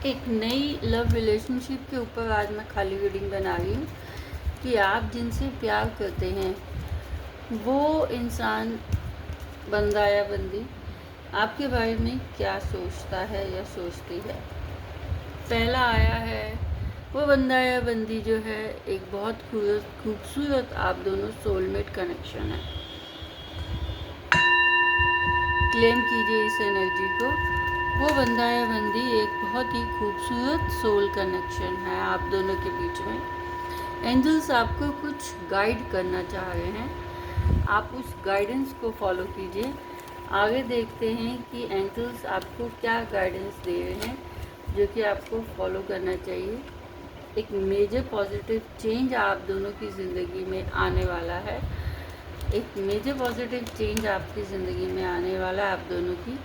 एक नई love relationship के ऊपर आज मैं खाली रीडिंग बना रही हूँ कि आप जिनसे प्यार करते हैं वो इंसान, बंदा या बंदी, आपके बारे में क्या सोचता है या सोचती है। पहला आया है, वो बंदा या बंदी जो है एक बहुत खूबसूरत आप दोनों सोलमेट कनेक्शन है। क्लेम कीजिए इस एनर्जी को। वो बंदा या बंदी एक बहुत ही खूबसूरत सोल कनेक्शन है आप दोनों के बीच में। एंजल्स आपको कुछ गाइड करना चाह रहे हैं, आप उस गाइडेंस को फॉलो कीजिए। आगे देखते हैं कि एंजल्स आपको क्या गाइडेंस दे रहे हैं जो कि आपको फॉलो करना चाहिए। एक मेजर पॉजिटिव चेंज आप दोनों की ज़िंदगी में आने वाला है। एक मेजर पॉजिटिव चेंज आपकी ज़िंदगी में आने वाला है आप दोनों की।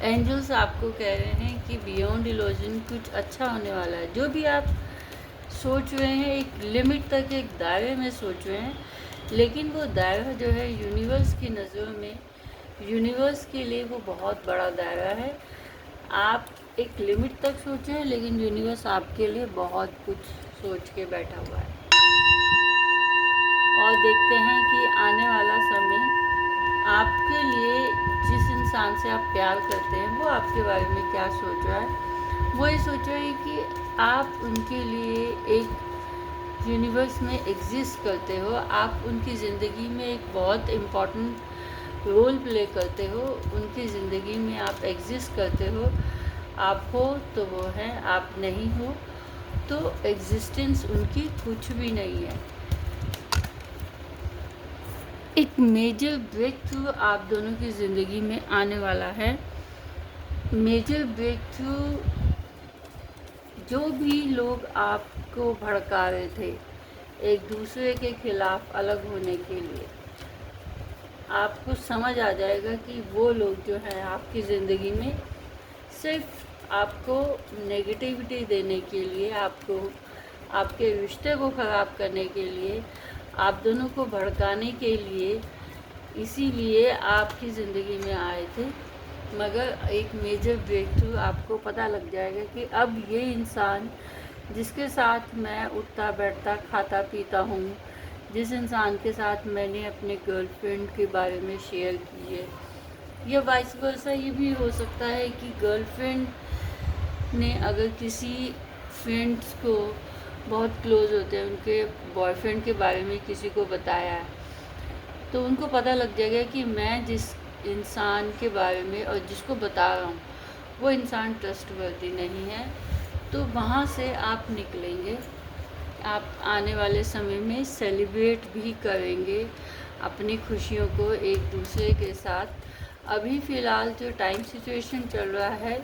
एंजल्स आपको कह रहे हैं कि बियॉन्ड इल्यूजन कुछ अच्छा होने वाला है। जो भी आप सोच रहे हैं एक लिमिट तक, एक दायरे में सोच रहे हैं, लेकिन वो दायरा जो है यूनिवर्स की नज़रों में, यूनिवर्स के लिए वो बहुत बड़ा दायरा है। आप एक लिमिट तक सोचें, लेकिन यूनिवर्स आपके लिए बहुत कुछ सोच के बैठा हुआ है। और देखते हैं कि आने वाला समय आपके लिए, जिस इंसान से आप प्यार करते हैं वो आपके बारे में क्या सोच रहा है। वो ये सोच रहा है कि आप उनके लिए एक यूनिवर्स में एग्जिस्ट करते हो, आप उनकी ज़िंदगी में एक बहुत इम्पॉर्टेंट रोल प्ले करते हो, उनकी ज़िंदगी में आप एग्जिस्ट करते हो। आप हो तो वो हैं, आप नहीं हो तो एग्जिस्टेंस उनकी कुछ भी नहीं है। एक मेजर ब्रेक थ्रू आप दोनों की ज़िंदगी में आने वाला है। मेजर ब्रेक थ्रू, जो भी लोग आपको भड़का रहे थे एक दूसरे के खिलाफ अलग होने के लिए, आपको समझ आ जाएगा कि वो लोग जो हैं आपकी ज़िंदगी में सिर्फ आपको नेगेटिविटी देने के लिए, आपको आपके रिश्ते को ख़राब करने के लिए, आप दोनों को भड़काने के लिए, इसीलिए आपकी ज़िंदगी में आए थे। मगर एक मेजर ब्रेक थ्रू आपको पता लग जाएगा कि अब ये इंसान जिसके साथ मैं उठता बैठता खाता पीता हूँ, जिस इंसान के साथ मैंने अपने गर्लफ्रेंड के बारे में शेयर की है, या वाइस वर्सा, ये भी हो सकता है कि गर्लफ्रेंड ने अगर किसी फ्रेंड्स को, बहुत क्लोज होते हैं, उनके बॉयफ्रेंड के बारे में किसी को बताया है, तो उनको पता लग जाएगा कि मैं जिस इंसान के बारे में और जिसको बता रहा हूँ वो इंसान ट्रस्टवर्दी नहीं है। तो वहाँ से आप निकलेंगे। आप आने वाले समय में सेलिब्रेट भी करेंगे अपनी खुशियों को एक दूसरे के साथ। अभी फ़िलहाल जो टाइम सिचुएशन चल रहा है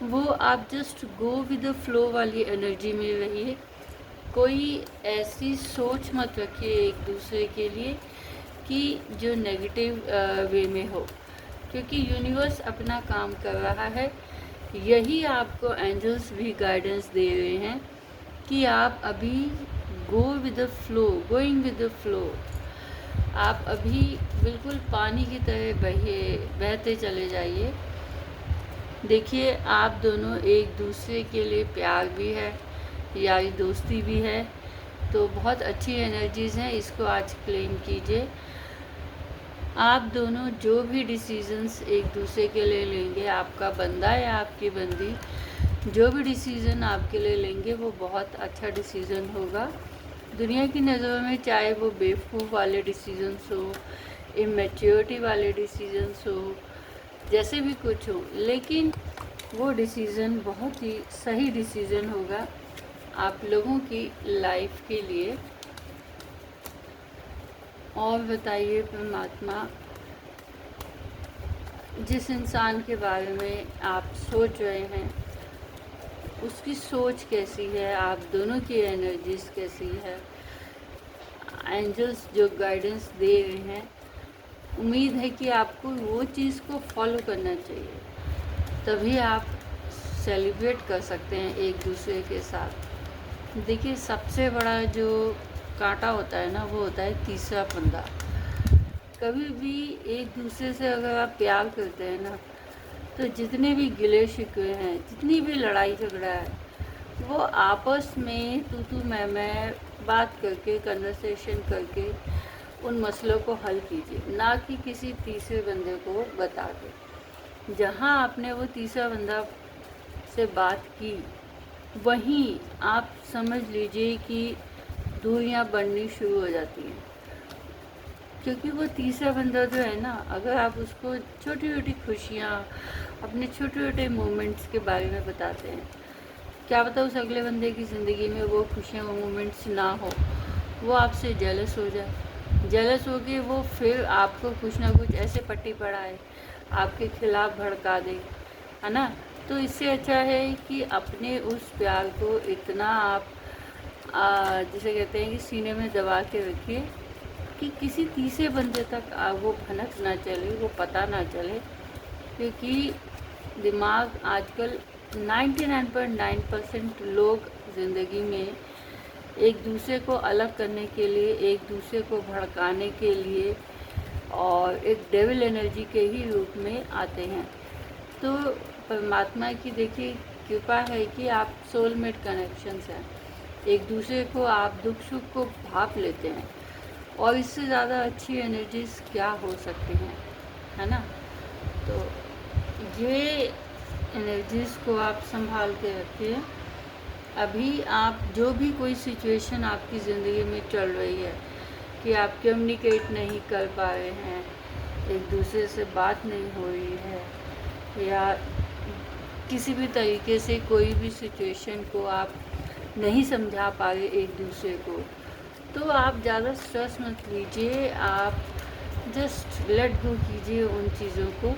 वो आप just go with the flow वाली एनर्जी में रहिए। कोई ऐसी सोच मत रखिए एक दूसरे के लिए कि जो नेगेटिव वे में हो, क्योंकि यूनिवर्स अपना काम कर रहा है। यही आपको एंजल्स भी गाइडेंस दे रहे हैं कि आप अभी go with the flow, going with the flow. आप अभी बिल्कुल पानी की तरह बहते चले जाइए। देखिए, आप दोनों एक दूसरे के लिए प्यार भी है, यारी दोस्ती भी है, तो बहुत अच्छी एनर्जीज़ हैं। इसको आज क्लेम कीजिए। आप दोनों जो भी डिसीजंस एक दूसरे के लिए लेंगे, आपका बंदा या आपकी बंदी जो भी डिसीज़न आपके लिए लेंगे वो बहुत अच्छा डिसीज़न होगा। दुनिया की नज़रों में चाहे वो बेवकूफ़ वाले डिसीजंस हो, इमेच्योरिटी वाले डिसीजंस हो, जैसे भी कुछ हो, लेकिन वो डिसीज़न बहुत ही सही डिसीज़न होगा आप लोगों की लाइफ के लिए। और बताइए परमात्मा, जिस इंसान के बारे में आप सोच रहे हैं उसकी सोच कैसी है, आप दोनों की एनर्जीज कैसी है। एंजल्स जो गाइडेंस दे रहे हैं, उम्मीद है कि आपको वो चीज़ को फॉलो करना चाहिए, तभी आप सेलिब्रेट कर सकते हैं एक दूसरे के साथ। देखिए, सबसे बड़ा जो कांटा होता है ना, वो होता है तीसरा फंदा। कभी भी एक दूसरे से अगर आप प्यार करते हैं ना, तो जितने भी गिले शिकवे हैं, जितनी भी लड़ाई झगड़ा है, वो आपस में तू मैं बात करके, कन्वर्सेशन करके उन मसलों को हल कीजिए, ना कि किसी तीसरे बंदे को बता के। जहाँ आपने वो तीसरा बंदा से बात की, वहीं आप समझ लीजिए कि दूरियां बढ़नी शुरू हो जाती हैं। क्योंकि वो तीसरा बंदा जो है ना, अगर आप उसको छोटी छोटी खुशियाँ, अपने छोटे छोटे मोमेंट्स के बारे में बताते हैं, क्या पता उस अगले बंदे की ज़िंदगी में वो खुशियाँ, वो मोमेंट्स ना हो, वो आपसे जेलस हो जाए। जेलस हो के वो फिर आपको कुछ ना कुछ ऐसे पट्टी पढ़ाए, आपके खिलाफ भड़का दे, है ना। तो इससे अच्छा है कि अपने उस प्यार को इतना आप जिसे कहते हैं कि सीने में दबा के रखिए कि किसी तीसरे बंदे तक वो भनक ना चले, वो पता ना चले। क्योंकि दिमाग आजकल 99.9% लोग ज़िंदगी में एक दूसरे को अलग करने के लिए, एक दूसरे को भड़काने के लिए और एक डेविल एनर्जी के ही रूप में आते हैं। तो परमात्मा की देखिए कृपा है कि आप सोलमेट कनेक्शंस हैं, एक दूसरे को आप दुख सुख को भाप लेते हैं, और इससे ज़्यादा अच्छी एनर्जीज क्या हो सकती हैं, है ना। तो ये एनर्जीज को आप संभाल के रखिए। अभी आप जो भी कोई सिचुएशन आपकी ज़िंदगी में चल रही है कि आप कम्युनिकेट नहीं कर पा रहे हैं, एक दूसरे से बात नहीं हो रही है, या किसी भी तरीके से कोई भी सिचुएशन को आप नहीं समझा पा रहे एक दूसरे को, तो आप ज़्यादा स्ट्रेस मत लीजिए, आप जस्ट लेट गो कीजिए उन चीज़ों को।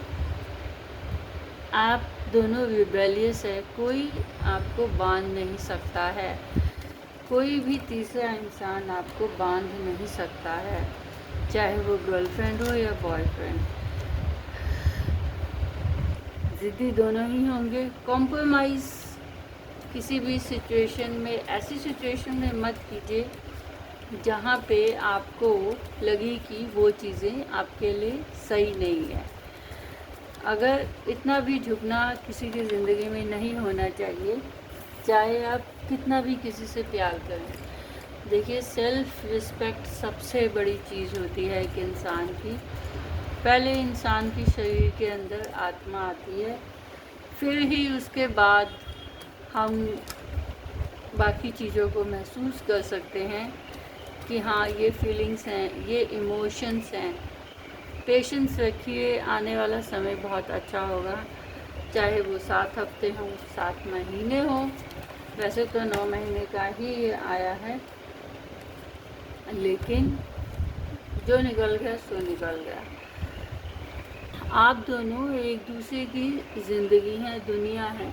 आप दोनों रिबेलियस है, कोई आपको बांध नहीं सकता है, कोई भी तीसरा इंसान आपको बांध नहीं सकता है, चाहे वो गर्लफ्रेंड हो या बॉयफ्रेंड। ज़िद्दी दोनों ही होंगे। कॉम्प्रोमाइज़ किसी भी सिचुएशन में, ऐसी सिचुएशन में मत कीजिए जहाँ पे आपको लगे कि वो चीज़ें आपके लिए सही नहीं है। अगर इतना भी झुकना किसी की ज़िंदगी में नहीं होना चाहिए, चाहे आप कितना भी किसी से प्यार करें। देखिए, सेल्फ रिस्पेक्ट सबसे बड़ी चीज़ होती है एक इंसान की। पहले इंसान की शरीर के अंदर आत्मा आती है, फिर ही उसके बाद हम बाकी चीज़ों को महसूस कर सकते हैं कि हाँ, ये फीलिंग्स हैं, ये इमोशंस हैं। पेशेंस रखिए, आने वाला समय बहुत अच्छा होगा, चाहे वो 7 हफ्ते हों, 7 महीने हों। वैसे तो 9 महीने का ही ये आया है, लेकिन जो निकल गया सो निकल गया। आप दोनों एक दूसरे की ज़िंदगी हैं, दुनिया है।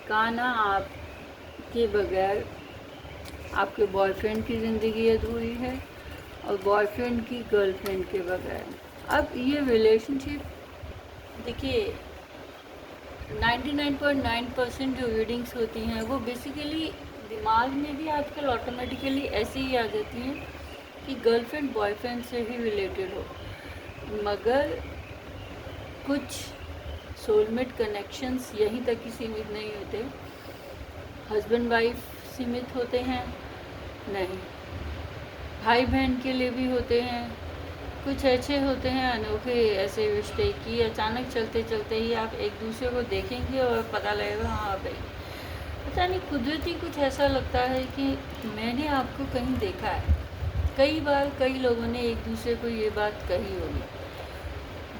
काना आपके बगैर आपके बॉयफ्रेंड की ज़िंदगी अधूरी है, और बॉयफ्रेंड की गर्लफ्रेंड के बगैर। अब ये रिलेशनशिप देखिए, 99.9% जो रीडिंग्स होती हैं वो बेसिकली दिमाग में भी आजकल ऑटोमेटिकली ऐसे ही आ जाती हैं कि गर्लफ्रेंड बॉयफ्रेंड से ही रिलेटेड हो। मगर कुछ सोलमेट कनेक्शंस यहीं तक ही सीमित नहीं होते, हस्बैंड वाइफ सीमित होते हैं नहीं, भाई बहन के लिए भी होते हैं। कुछ अच्छे होते हैं अनोखे ऐसे रिश्ते कि अचानक चलते चलते ही आप एक दूसरे को देखेंगे और पता लगेगा हाँ भाई, पता नहीं कुदरती कुछ ऐसा लगता है कि मैंने आपको कहीं देखा है। कई बार कई लोगों ने एक दूसरे को ये बात कही होगी।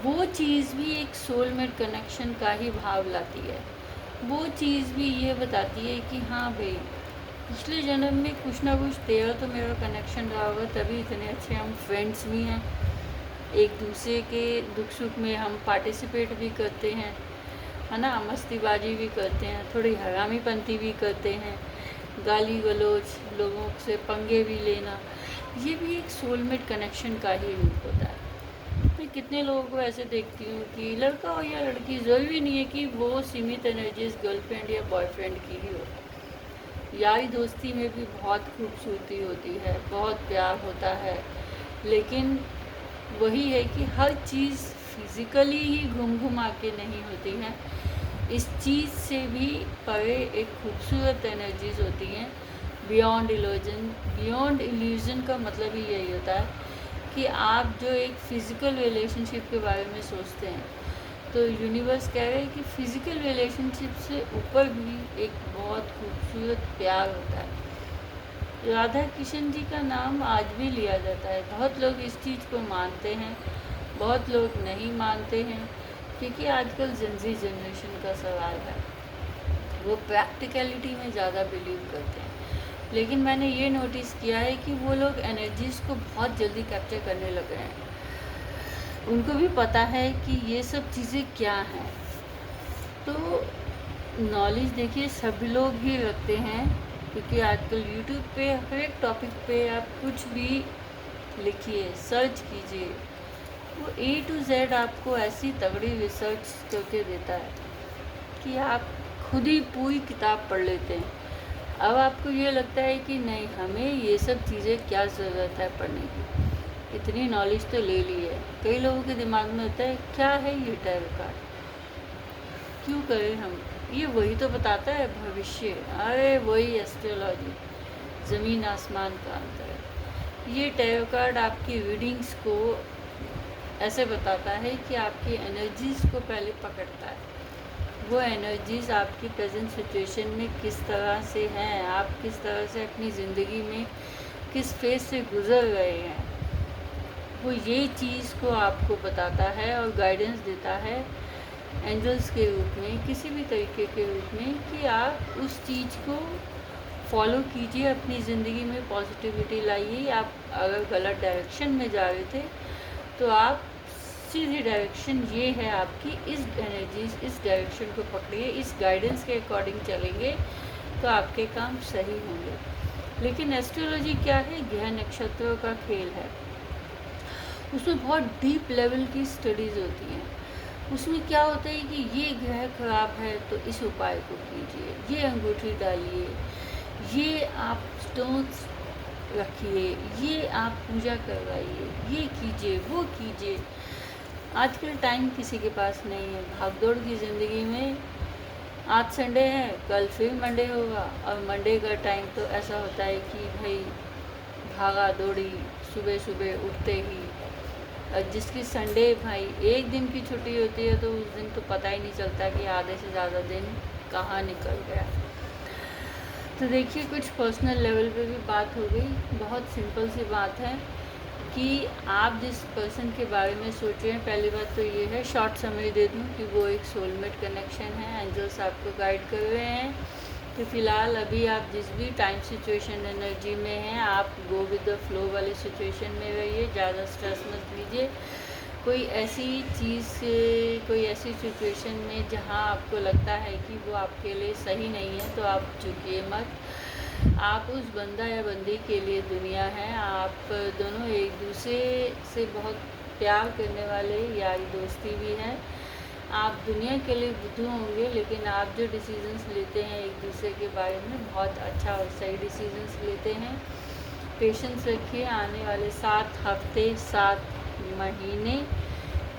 वो चीज़ भी एक सोलमेट कनेक्शन का ही भाव लाती है। वो चीज़ भी ये बताती है कि हाँ भाई, पिछले जन्म में कुछ ना कुछ तेरा तो मेरा कनेक्शन रहा होगा, तभी इतने अच्छे हम फ्रेंड्स भी हैं। एक दूसरे के दुख सुख में हम पार्टिसिपेट भी करते हैं, है ना, मस्तीबाजी भी करते हैं, थोड़ी हरामीपंती भी करते हैं, गाली गलौज, लोगों से पंगे भी लेना, ये भी एक सोलमेट कनेक्शन का ही रूप होता है। मैं कितने लोगों को ऐसे देखती हूँ कि लड़का हो या लड़की, ज़रूरी नहीं है कि वो सीमित एनर्जीज गर्लफ्रेंड या बॉयफ्रेंड की ही हो। यारी दोस्ती में भी बहुत खूबसूरती होती है, बहुत प्यार होता है, लेकिन वही है कि हर चीज़ फिज़िकली ही घूम घुमा के नहीं होती हैं, इस चीज़ से भी परे एक खूबसूरत एनर्जीज होती हैं बियॉन्ड इल्यूजन। बियॉन्ड इल्यूजन का मतलब ही यही होता है कि आप जो एक फ़िज़िकल रिलेशनशिप के बारे में सोचते हैं, तो यूनिवर्स कह रहे हैं कि फ़िज़िकल रिलेशनशिप से ऊपर भी एक बहुत खूबसूरत प्यार होता है। राधा किशन जी का नाम आज भी लिया जाता है। बहुत लोग इस चीज़ को मानते हैं, बहुत लोग नहीं मानते हैं, क्योंकि आजकल ज़ेन जनरेशन का सवाल है, वो प्रैक्टिकलिटी में ज़्यादा बिलीव करते हैं। लेकिन मैंने ये नोटिस किया है कि वो लोग एनर्जीज़ को बहुत जल्दी कैप्चर करने लगे हैं। उनको भी पता है कि ये सब चीज़ें क्या हैं। तो नॉलेज देखिए सभी लोग ही रखते हैं, क्योंकि आजकल यूट्यूब पे हर एक टॉपिक पे आप कुछ भी लिखिए, सर्च कीजिए, वो A to Z आपको ऐसी तगड़ी रिसर्च करके देता है कि आप खुद ही पूरी किताब पढ़ लेते हैं। अब आपको ये लगता है कि नहीं, हमें ये सब चीज़ें क्या ज़रूरत है पढ़ने की, इतनी नॉलेज तो ले ली है। कई लोगों के दिमाग में होता है क्या है ये टैरो कार्ड, क्यों करें हम, ये वही तो बताता है भविष्य। अरे वही एस्ट्रोलॉजी, ज़मीन आसमान का अंतर है। ये टैरो कार्ड आपकी रीडिंग्स को ऐसे बताता है कि आपकी एनर्जीज़ को पहले पकड़ता है, वो एनर्जीज़ आपकी प्रेजेंट सिचुएशन में किस तरह से हैं, आप किस तरह से अपनी ज़िंदगी में किस फेज से गुज़र रहे हैं, वो ये चीज़ को आपको बताता है और गाइडेंस देता है एंजल्स के रूप में, किसी भी तरीके के रूप में, कि आप उस चीज़ को फॉलो कीजिए, अपनी ज़िंदगी में पॉजिटिविटी लाइए। आप अगर गलत डायरेक्शन में जा रहे थे तो आप सीधी डायरेक्शन ये है आपकी, इस एनर्जीज, इस डायरेक्शन को पकड़िए, इस गाइडेंस के अकॉर्डिंग चलेंगे तो आपके काम सही होंगे। लेकिन एस्ट्रोलॉजी क्या है, ग्रह नक्षत्रों का खेल है। उसमें बहुत डीप लेवल की स्टडीज़ होती हैं। उसमें क्या होता है कि ये ग्रह खराब है तो इस उपाय को कीजिए, ये अंगूठी डालिए, ये आप स्टोन्स रखिए, ये आप पूजा करवाइए, ये कीजिए, वो कीजिए। आजकल टाइम किसी के पास नहीं है, भागदौड़ की ज़िंदगी में आज संडे है, कल फिर मंडे होगा, और मंडे का टाइम तो ऐसा होता है कि भाई भागा दौड़ी, सुबह सुबह उठते ही। और जिसकी संडे भाई एक दिन की छुट्टी होती है तो उस दिन तो पता ही नहीं चलता कि आधे से ज़्यादा दिन कहाँ निकल गया। तो देखिए, कुछ पर्सनल लेवल पे भी बात हो गई। बहुत सिंपल सी बात है कि आप जिस पर्सन के बारे में सोच रहे हैं, पहली बात तो ये है, शॉर्ट समरी दे दूँ कि वो एक सोलमेट कनेक्शन है। एंजल्स आपको गाइड कर रहे हैं कि फ़िलहाल अभी आप जिस भी टाइम सिचुएशन एनर्जी में हैं, आप गो विद द फ्लो वाली सिचुएशन में रहिए, ज़्यादा स्ट्रेस मत लीजिए। कोई ऐसी चीज़, कोई ऐसी सिचुएशन में जहां आपको लगता है कि वो आपके लिए सही नहीं है तो आप झुकिए मत। आप उस बंदा या बंदी के लिए दुनिया है। आप दोनों एक दूसरे से बहुत प्यार करने वाले, यारी दोस्ती भी है। आप दुनिया के लिए बुद्धू होंगे, लेकिन आप जो डिसीजंस लेते हैं एक दूसरे के बारे में, बहुत अच्छा और सही डिसीजंस लेते हैं। पेशेंस रखिए। आने वाले 7 हफ्ते, 7 महीने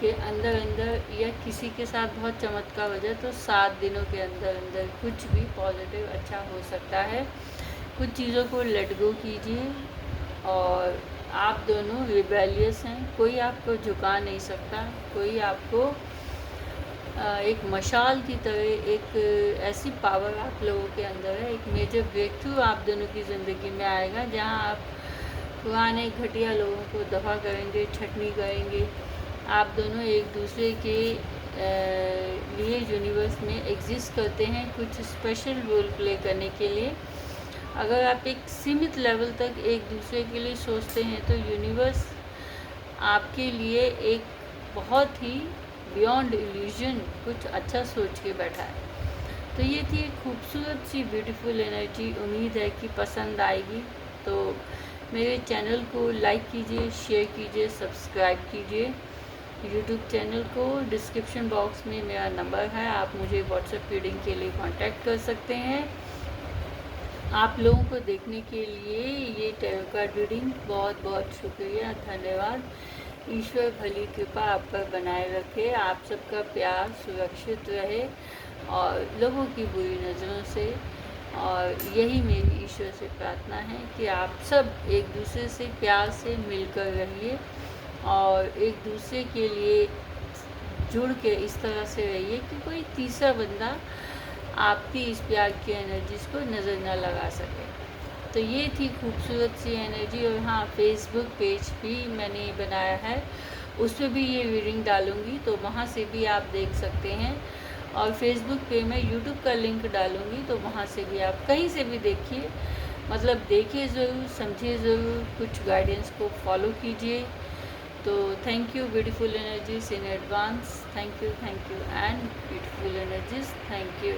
के अंदर अंदर, या किसी के साथ बहुत चमत्कार हो जाए तो 7 दिनों के अंदर अंदर कुछ भी पॉजिटिव अच्छा हो सकता है। कुछ चीज़ों को लेट गो कीजिए। और आप दोनों रिबेलियस हैं, कोई आपको झुका नहीं सकता, कोई आपको एक मशाल की तरह, एक ऐसी पावर आप लोगों के अंदर है। एक मेजर ब्रेक थ्रू आप दोनों की ज़िंदगी में आएगा, जहां आप पुराने घटिया लोगों को दफ़ा करेंगे, छटनी करेंगे। आप दोनों एक दूसरे के लिए यूनिवर्स में एग्जिस्ट करते हैं, कुछ स्पेशल रोल प्ले करने के लिए। अगर आप एक सीमित लेवल तक एक दूसरे के लिए सोचते हैं तो यूनिवर्स आपके लिए एक बहुत ही बियॉन्ड इल्यूजन कुछ अच्छा सोच के बैठा है। तो ये थी एक खूबसूरत सी ब्यूटीफुल एनर्जी। उम्मीद है कि पसंद आएगी। तो मेरे चैनल को लाइक कीजिए, शेयर कीजिए, सब्सक्राइब कीजिए यूट्यूब चैनल को। डिस्क्रिप्शन बॉक्स में मेरा नंबर है, आप मुझे व्हाट्सएप रीडिंग के लिए कांटेक्ट कर सकते हैं। आप लोगों को देखने के लिए ये टैरो कार्ड रीडिंग बहुत बहुत शुक्रिया, धन्यवाद। ईश्वर भली कृपा आप पर बनाए रखे, आप सबका प्यार सुरक्षित रहे और लोगों की बुरी नज़रों से। और यही मेरी ईश्वर से प्रार्थना है कि आप सब एक दूसरे से प्यार से मिलकर रहिए और एक दूसरे के लिए जुड़ के इस तरह से रहिए कि कोई तीसरा बंदा आपकी इस प्यार की एनर्जीज को नज़र न लगा सके। तो ये थी खूबसूरत सी एनर्जी। और हाँ, फेसबुक पेज भी मैंने बनाया है, उस पर भी ये रीडिंग डालूँगी, तो वहाँ से भी आप देख सकते हैं। और फेसबुक पे मैं यूट्यूब का लिंक डालूँगी, तो वहाँ से भी आप कहीं से भी देखिए, मतलब देखिए ज़रूर, समझिए ज़रूर, कुछ गाइडेंस को फॉलो कीजिए। तो thank you beautiful energies in advance, thank you and beautiful energies, thank you.